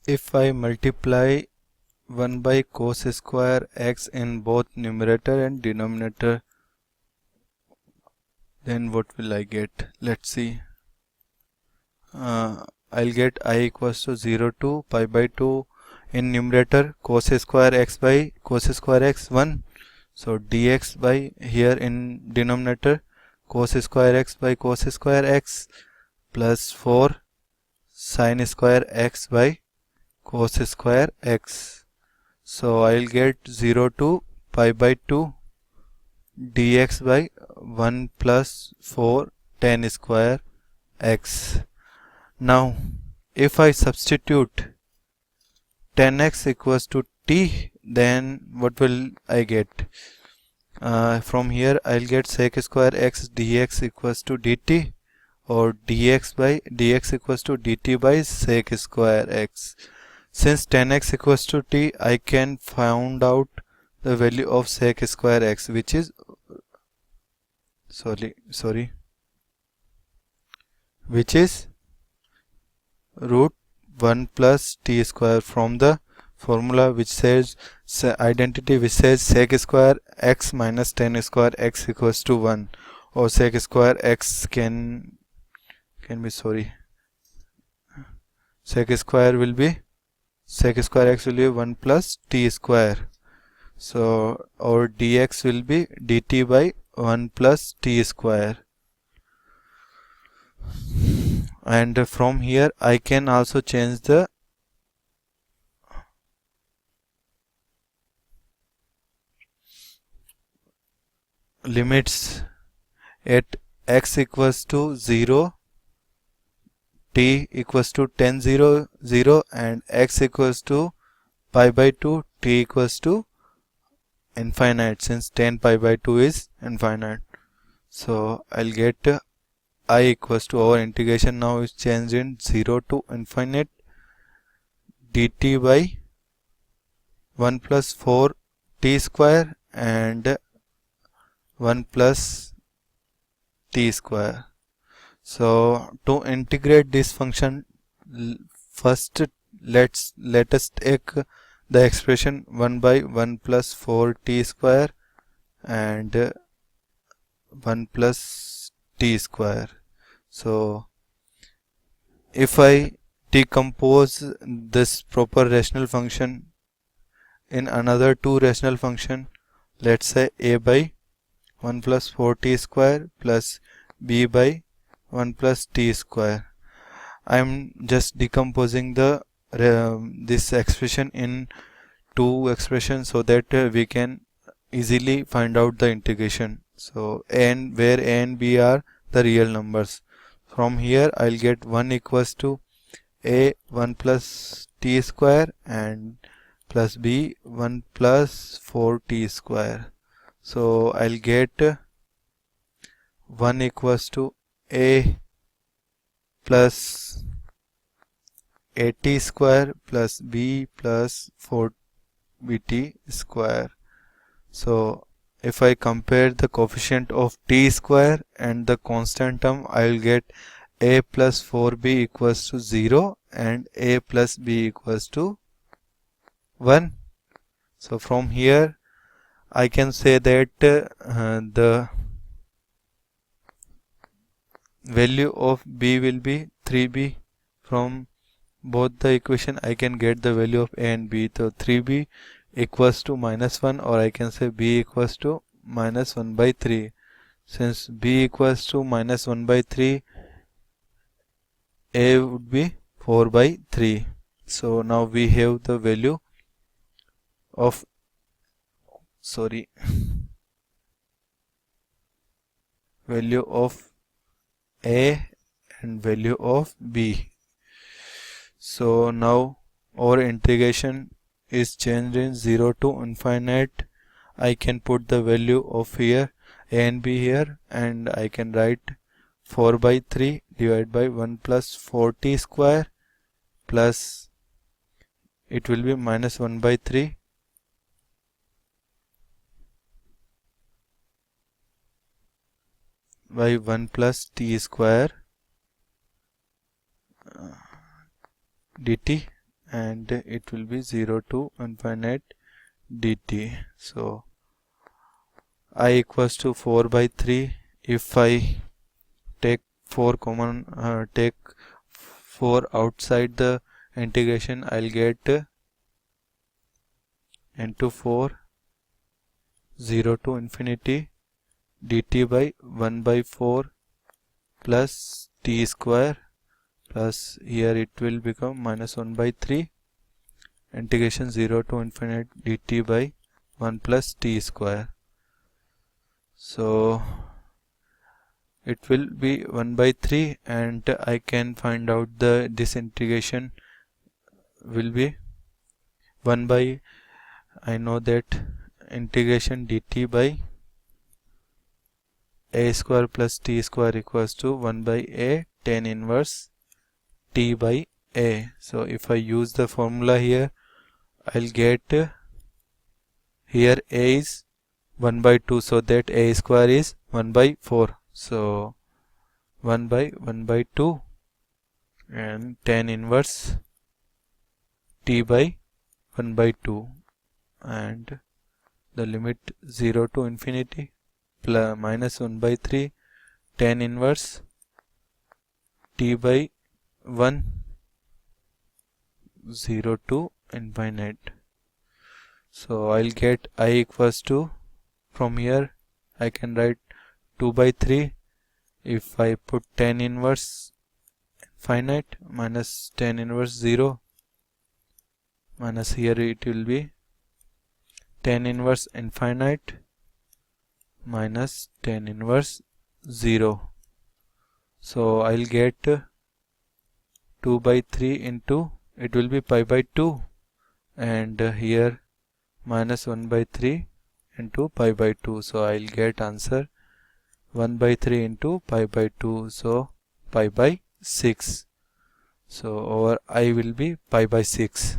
if I multiply 1 by cos square x in both numerator and denominator, then what will I get? Let's see. I'll get I equals to 0 to pi by 2 in numerator, cos square x by cos square x 1. So dx by here in denominator, cos square x by cos square x plus 4 sin square x by cos square x. So I'll get 0 to pi by 2 dx by 1 plus 4 tan square x. Now if I substitute tan x equals to t, then what will I get? From here I'll get sec square x dx equals to dt, or dx equals to dt by sec square x. Since tan x equals to t, I can find out the value of sec square x, which is which is root 1 plus t square, from the formula which says identity which says sec square x minus tan square x equals to 1, or sec square x can be sec square x will be 1 plus t square. So our dx will be dt by 1 plus t square. And from here I can also change the limits. At x equals to 0, t equals to tan 0 0, and x equals to pi by 2, t equals to infinite, since tan pi by 2 is infinite. So I'll get I equals to, our integration now is changed in 0 to infinite, dt by 1 plus 4 t square and 1 plus t square. So to integrate this function, first let us take the expression 1 by 1 plus 4 t square and 1 plus t square. So if I decompose this proper rational function in another two rational function, let's say a by 1 plus 4 t square plus b by 1 plus t square. I am just decomposing the this expression in two expressions so that we can easily find out the integration. So where a and b are the real numbers. From here I'll get 1 equals to a 1 plus t square and plus b 1 plus 4 t square. So I'll get 1 equals to a plus 8t square plus b plus 4bt square. So if I compare the coefficient of t square and the constant term, I will get a plus 4b equals to 0 and a plus b equals to 1. So from here I can say that the value of b will be 3b. From both the equation I can get the value of a and b. So 3b equals to minus 1, or I can say b equals to minus 1 by 3. Since b equals to minus 1 by 3, a would be 4 by 3. So now we have the value of value of a and value of b. So now our integration is changed in 0 to infinite. I can put the value of here a and b here, and I can write 4 by 3 divided by 1 plus 4t square plus it will be minus 1 by 3 by 1 plus t square dt, and it will be 0 to infinite dt. So I equals to 4 by 3. If I take 4 outside the integration, I'll get into 4 0 to infinity dt by 1 by 4 plus t square, plus here it will become minus 1 by 3 integration 0 to infinite dt by 1 plus t square. So it will be 1 by 3, and I can find out this integration will be 1 by, I know that integration dt by a square plus t square equals to 1 by a tan inverse t by a. So if I use the formula here, I'll get here a is 1 by 2, so that a square is 1 by 4. So 1 by 2 and tan inverse t by 1 by 2, and the limit 0 to infinity plus minus 1 by 3 tan inverse t by 1 0 to infinite. So I'll get I equals to, from here I can write 2 by 3. If I put tan inverse infinite minus tan inverse 0, minus here it will be tan inverse infinite minus tan inverse 0. So I'll get 2 by 3 into, it will be pi by 2, and here minus 1 by 3 into pi by 2. So I'll get answer 1 by 3 into pi by 2, so pi by 6. So over I will be pi by 6.